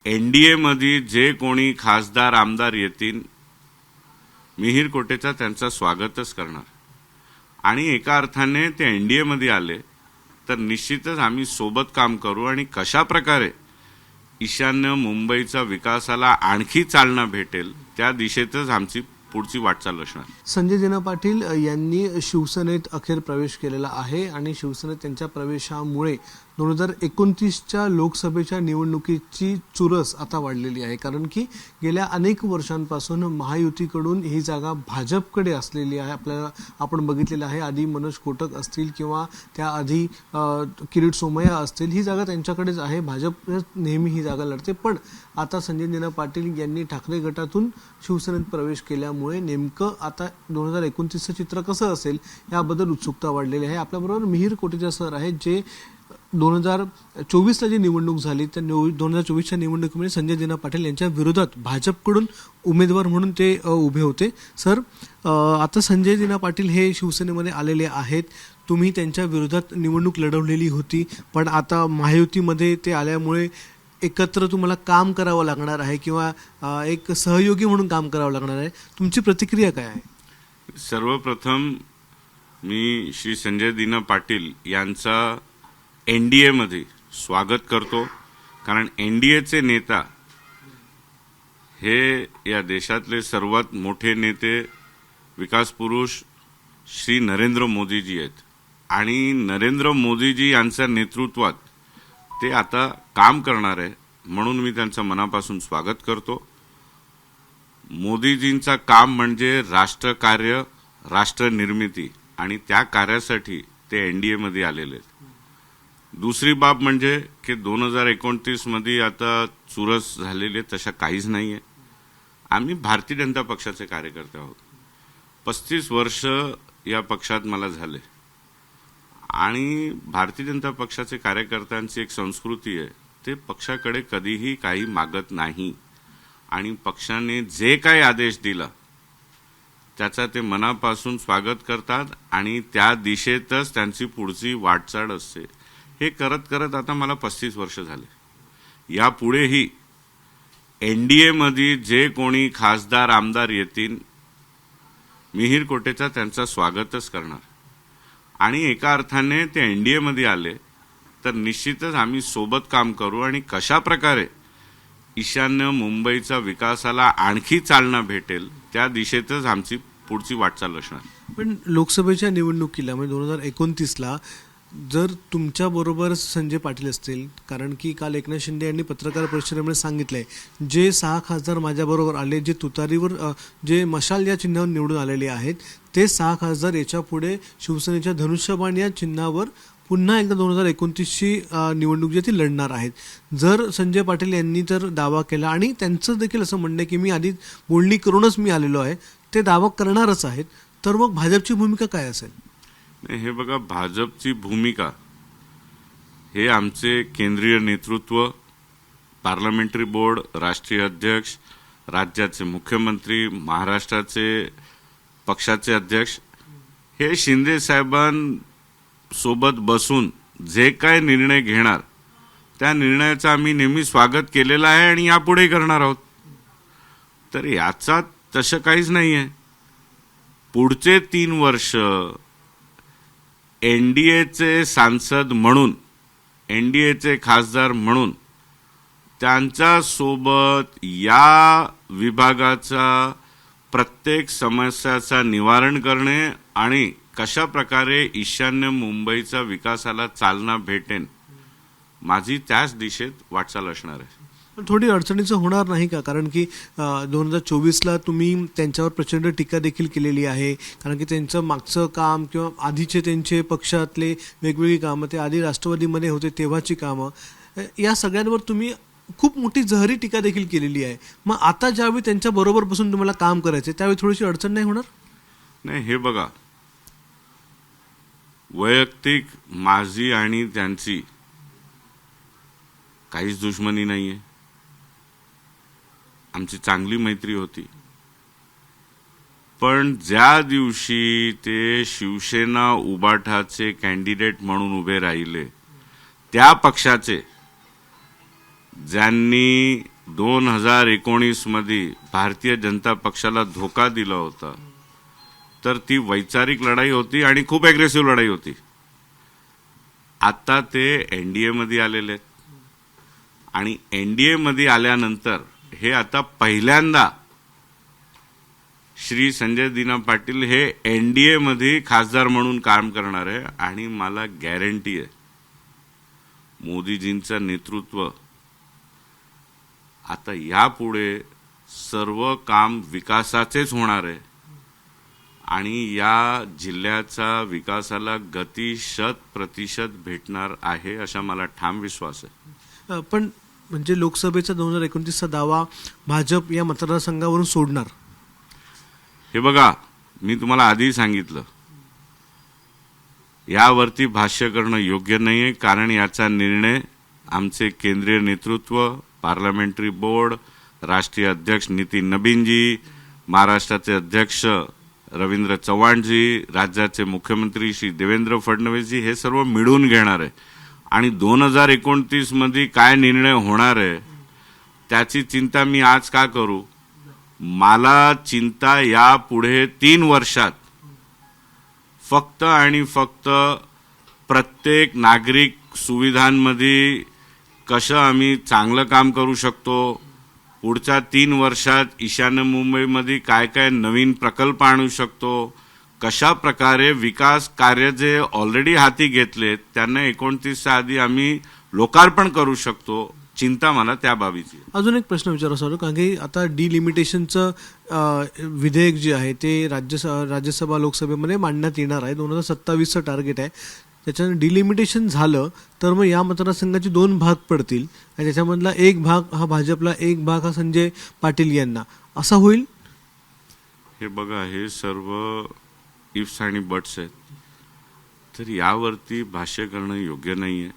NDA मध्ये जे कोणी खासदार आमदार येतील मिहिर कोटेचा त्यांचा स्वागतच करणार आणि एका अर्थाने ते एनडीए मध्ये आले तर निश्चितच आम्ही सोबत काम करू आणि कशा प्रकारे ईशान्य मुंबईचा विकासाला आणखी चालना भेटेल त्या दिशेतच आमची पुढची वाटचाल असणार। संजय दिना पाटील यांनी शिवसेनेत अखेर प्रवेश केलेला आहे आणि शिवसेनेत त्यांच्या प्रवेशामुळे 2029च्या लोकसभेच्या निवडणुकीची चुरस आता वाढलेली आहे, कारण की गेल्या अनेक वर्षांपासून महायुतीकडून ही जागा भाजपकडे असलेली आहे। आपण बघितलेलं आहे, आधी मनोज कोटक असतील किंवा त्याआधी किरीट सोमय्या असतील, ही जागा त्यांच्याकडेच आहे, भाजप नेहमी ही जागा लढते। पण आता संजय दिना पाटील यांनी ठाकरे गटातून शिवसेनेत प्रवेश केल्यामुळे नेमकं आता 2029चं चित्र कसं असेल याबद्दल उत्सुकता वाढलेली आहे। आपल्याबरोबर मिहिर कोटेचा सर आहेत, जे 2024ला जी निवडणूक झाली त्या 2024च्या निवडणुकीमध्ये संजय दिना पाटील यांच्या विरोधात भाजपकडून उमेदवार म्हणून ते उभे होते। सर, आता संजय दिना पाटील हे शिवसेनेमध्ये आलेले आहेत, तुम्ही त्यांच्या विरोधात निवडणूक लढवलेली होती, पण आता महायुतीमध्ये ते आल्यामुळे एकत्र तुम्हाला काम करावं लागणार आहे किंवा एक सहयोगी म्हणून काम करावं लागणार आहे, तुमची प्रतिक्रिया काय आहे? सर्वप्रथम मी श्री संजय दिना पाटील यांचा एनडीए मध्ये स्वागत करतो, कारण एनडीएचे नेता हे या देशातले सर्वात मोठे नेते विकास पुरुष श्री नरेंद्र मोदीजी आहेत आणि नरेंद्र मोदीजी यांच्या नेतृत्वात ते आता काम करणार आहे, म्हणून मी त्यांचं मनापासून स्वागत करतो। मोदीजींचा काम म्हणजे राष्ट्रकार्य, राष्ट्र निर्मिती आणि त्या कार्यासाठी ते एनडीए मध्ये आलेले आहेत। दुसरी बाब म्हणजे की 2029 मध्ये आता चुरस झालेली तशा काहीच नाहीये। आम्ही भारतीय जनता पक्षाचे कार्यकर्ते आहोत, 35 वर्ष या पक्षात मला झाले आणि भारतीय जनता पक्षाचे कार्यकर्त्यांची एक संस्कृती आहे, ते पक्षाकडे कधीही काही मागत नाही आणि पक्षाने जे काही आदेश दिला त्याचा ते मनापासून स्वागत करतात आणि त्या दिशेतच त्यांची पुढची वाटचाल असते। हे करत करत आता मला 35 वर्ष झाले। यापुढेही एनडीए मध्ये जे कोणी खासदार आमदार येतील मिहिर कोटेचा त्यांचा स्वागतच करणार आणि एका अर्थाने ते एनडीए मध्ये आले तर निश्चितच आम्ही सोबत काम करू आणि कशा प्रकारे ईशान्य मुंबईचा विकासाला आणखी चालना भेटेल त्या दिशेतच आमची पुढची वाटचाल असणार। पण लोकसभेच्या निवडणुकीला म्हणजे 2029ला जर तुमच्या बरोबर संजय पाटील असतील, कारण की काल एकनाथ शिंदे यांनी पत्रकार परिषदेमध्ये सांगितलंय, जे 6 खासदार माझ्याबरोबर आले, जे तुतारीवर जे मशाल या चिन्हावर निवडून आलेले आहेत, ते 6 खासदार याच्या पुढे शिवसेनेच्या धनुष्यबाण या चिन्हावर पुन्हा एकदा 2029ची निवडणूक जी ती लढणार आहेत। जर संजय पाटील यांनी तर दावा केला आणि त्यांचं देखील असं म्हणणं की मी आधी बोलणी करूनच मी आलेलो आहे, ते दावा करणारच आहेत, तर मग भाजपची भूमिका काय असेल? हे बघा, भाजपची भूमिका हे आमचे केंद्रीय नेतृत्व, पार्लमेंटरी बोर्ड, राष्ट्रीय अध्यक्ष, राज्याचे मुख्यमंत्री, महाराष्ट्राचे पक्षाचे अध्यक्ष हे शिंदे साहेबांसोबत बसून जे काय निर्णय घेणार त्या निर्णयाचं आम्ही नेहमी स्वागत केलेलं आहे आणि यापुढे करणार आहोत। तर याचा तसं काहीच नाहीये। पुढचे 3 वर्ष एनडीएचे सांसद म्हणून, एनडीएचे खासदार म्हणून त्यांच्या सोबत या विभागाचा प्रत्येक समस्याचा निवारण करणे आणि कशा प्रकारे ईशान्य मुंबईचा विकासाला चालना भेटेल माझी त्याच दिशेत वाटचाल असणार आहे। थोडी अडचणीचं होणार नाही का? कारण की 2024ला तुम्ही त्यांच्यावर प्रचंड टीका देखील केलेली आहे, कारण की त्यांचं मागचं काम किंवा आधीचे त्यांचे पक्षातले वेगवेगळी कामं, ते आधी राष्ट्रवादीमध्ये होते तेव्हाची कामं, या सगळ्यांवर तुम्ही खूप मोठी जहरी टीका देखील केलेली आहे। मग आता ज्यावेळी त्यांच्या बरोबर बसून तुम्हाला काम करायचं त्यावेळी थोडीशी अडचण नाही होणार? नाही, हे बघा, वैयक्तिक माझी आणि त्यांची काहीच दुश्मनी नाहीये, आमची चांगली मैत्री होती। पण ज्या दिवशी ते शिवसेना उबाठाचे कॅन्डिडेट म्हणून उभे राहिले त्या पक्षाचे ज्यांनी 2019 मध्ये भारतीय जनता पक्षाला धोका दिला होता, तर ती वैचारिक लढाई होती आणि खूप अग्रेसिव्ह लढाई होती. आता ते एनडीए मध्ये आलेले आहेत आणि एनडीए मध्ये आल्यानंतर हे आता पहिल्यांदा श्री संजय दिना पाटील हे एनडीए मध्ये खासदार म्हणून काम करणार आहे. आणि मला गॅरंटी आहे मोदीजींचं नेतृत्व आता यापुढे सर्व काम विकासाचेच होणार आहे आणि या जिल्ह्याचा विकासाला गती 100% भेटणार आहे असा मला ठाम विश्वास आहे. पण म्हणजे लोकसभेचा 2029चा दावा भाजप या मतदारसंघावरून सोडणार. हे बघा, मी तुम्हाला आधी सांगितलं यावरती भाष्य करणं योग्य नाहीये, कारण याचा निर्णय आमचे केंद्रीय नेतृत्व, पार्लमेंटरी बोर्ड, राष्ट्रीय अध्यक्ष नितीन नबीनजी, महाराष्ट्राचे अध्यक्ष रवींद्र चव्हाणजी, राज्याचे मुख्यमंत्री श्री देवेंद्र फडणवीसजी हे सर्व मिळून घेणार आहे. आणि 2029 मध्ये काय निर्णय होणार आहे त्याची चिंता मी आज का करू. मला चिंता या पुढे 3 वर्षात फक्त आणि फक्त प्रत्येक नागरिक सुविधांमध्ये कसं आम्ही चांगलं काम करू शकतो, पुढच्या 3 वर्षात ईशान्य मुंबईमध्ये काय काय नवीन प्रकल्प आणू शकतो, कशा प्रकारे विकास कार्य जे ऑलरेडी हाती घेतलेत त्यांना 29च्या आधी आम्ही लोकार्पण करू शकतो. चिंता मला त्या बाबीची. अजून एक प्रश्न विचारायचा होता, कारण की आता डिलिमिटेशनचं विधेयक जे आहे ते राज्यसभा लोकसभेमध्ये मांडण्यात येणार आहे. 2027चं टार्गेट आहे. त्याच्यानं डिलिमिटेशन झालं तर मग या मतदारसंघाचे 2 भाग पडतील आणि त्याच्यामधला एक भाग हा भाजपला, एक भाग हा संजय पाटील यांना, असं होईल. हे बघा, हे सर्व इफ्स आणि बट्स आहेत, तर यावरती भाष्य करणं योग्य नाहीये.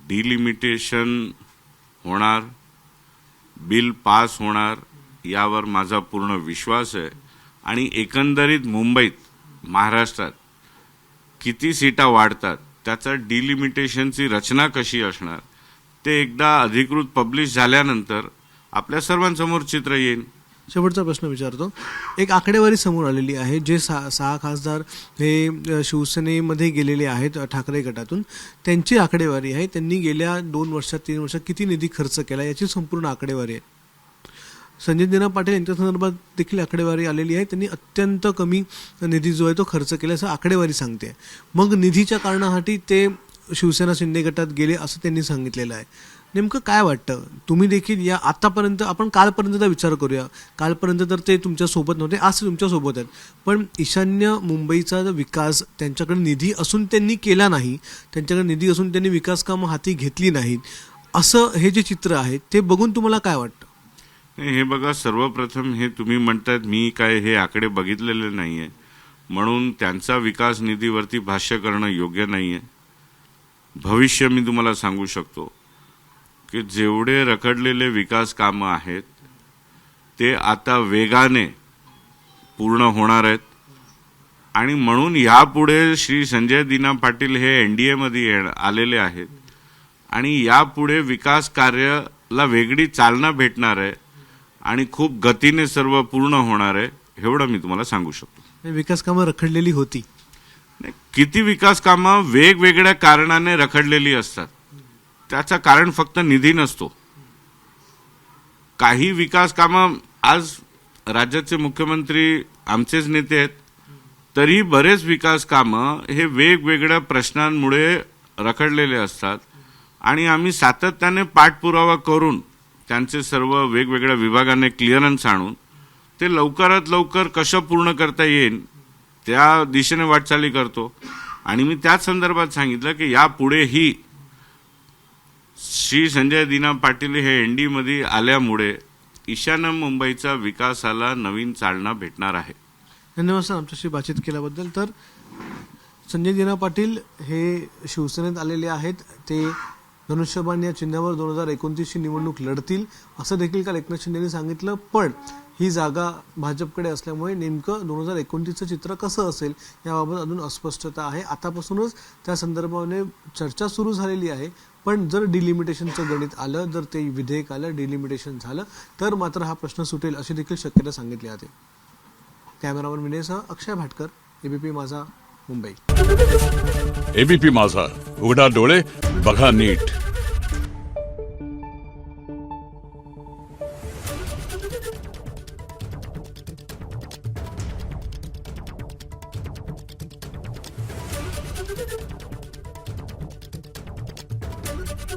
डिलिमिटेशन होणार, बिल पास होणार यावर माझा पूर्ण विश्वास आहे. आणि एकंदरीत मुंबईत, महाराष्ट्रात किती सीटा वाढतात, त्याचा डिलिमिटेशनची रचना कशी असणार ते एकदा अधिकृत पब्लिश झाल्यानंतर आपल्या सर्वांसमोर चित्र येईल. शेवटचा प्रश्न विचारतो. एक आकडेवारी समोर आलेली आहे, जे 6 खासदार हे शिवसेनेमध्ये गेलेले आहेत ठाकरे गटातून, त्यांची आकडेवारी आहे. त्यांनी गेल्या 2 वर्षात 3 वर्षात किती निधी खर्च केला याची संपूर्ण आकडेवारी आहे. संजय दिना पाटील यांच्या संदर्भात देखील आकडेवारी आलेली आहे. त्यांनी अत्यंत कमी निधी जो आहे तो खर्च केला असं आकडेवारी सांगते. मग निधीच्या कारणासाठी ते शिवसेना शिंदे गटात गेले असं त्यांनी सांगितलेलं आहे. नेमकं काय वाटतं? तुम्ही देखील या आतापर्यंत, आपण कालपर्यंतचा विचार करूया, कालपर्यंत तर ते तुमच्यासोबत नव्हते, आज ते तुमच्यासोबत आहेत, पण ईशान्य मुंबईचा विकास त्यांच्याकडे निधी असून त्यांनी केला नाही, त्यांच्याकडे निधी असून त्यांनी विकास कामं हाती घेतली नाहीत, असं हे जे चित्र आहे ते बघून तुम्हाला काय वाटतं? हे बघा, सर्वप्रथम हे तुम्ही म्हणतात मी काय हे आकडे बघितलेले नाहीये म्हणून त्यांचा विकास निधीवरती भाष्य करणं योग्य नाहीये. भविष्य मी तुम्हाला सांगू शकतो की जेवढे रखडलेले विकास कामं आहेत ते आता वेगाने पूर्ण होणार आहेत. आणि म्हणून यापुढे श्री संजय दिना पाटील हे एनडीए मध्ये आलेले आहेत आणि यापुढे विकास कार्याला वेगळी चालना भेटणार आहे आणि खूप गतीने सर्व पूर्ण होणार आहे, एवढं मी तुम्हाला सांगू शकतो. विकास कामं रखडलेली होती. किती विकास कामं वेगवेगळ्या कारणाने रखडलेली असतात, त्याचं कारण फक्त निधी नसतो. काही विकास कामं, आज राज्याचे मुख्यमंत्री आमचेच नेते आहेत, तरी बरेच विकास कामं हे वेगवेगळ्या प्रश्नांमुळे रखडलेले असतात आणि आम्ही सातत्याने पाठपुरावा करून त्यांचे सर्व वेगवेगळ्या विभागाने क्लिअरन्स आणून ते लवकरात लवकर कसं पूर्ण करता येईल त्या दिशेने वाटचाली करतो. आणि मी त्याच संदर्भात सांगितलं की यापुढेही श्री संजय दिना पाटील हे एनडी मध्ये आल्यामुळे ईशान्य मुंबईचा विकासाला नवीन चालना भेटणार आहे. धन्यवाद सर आमच्याशी बातचीत केल्याबद्दल. तर संजय दिना पाटील हे शिवसेनेत आलेले आहेत, ते धनुष्यबाण या चिन्हावर 2029ची निवडणूक लढतील असं देखील काल एकनाथ शिंदेंनी सांगितलं. पण ही जागा भाजपकडे असल्यामुळे नेमकं 2029चं चित्र कसं असेल याबाबत अजून अस्पष्टता आहे. आतापासूनच त्या संदर्भाने चर्चा सुरू झालेली आहे. पण जर डिलिमिटेशनचं गणित आलं, जर ते विधेयक आलं, डिलिमिटेशन झालं, तर मात्र हा प्रश्न सुटेल अशी देखील शक्यता सांगितली जाते. कॅमेरामन विनयसह अक्षय भाटकर, एबीपी माझा, मुंबई. एबीपी माझा, उघडा डोळे बघा नीट.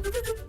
Thank you.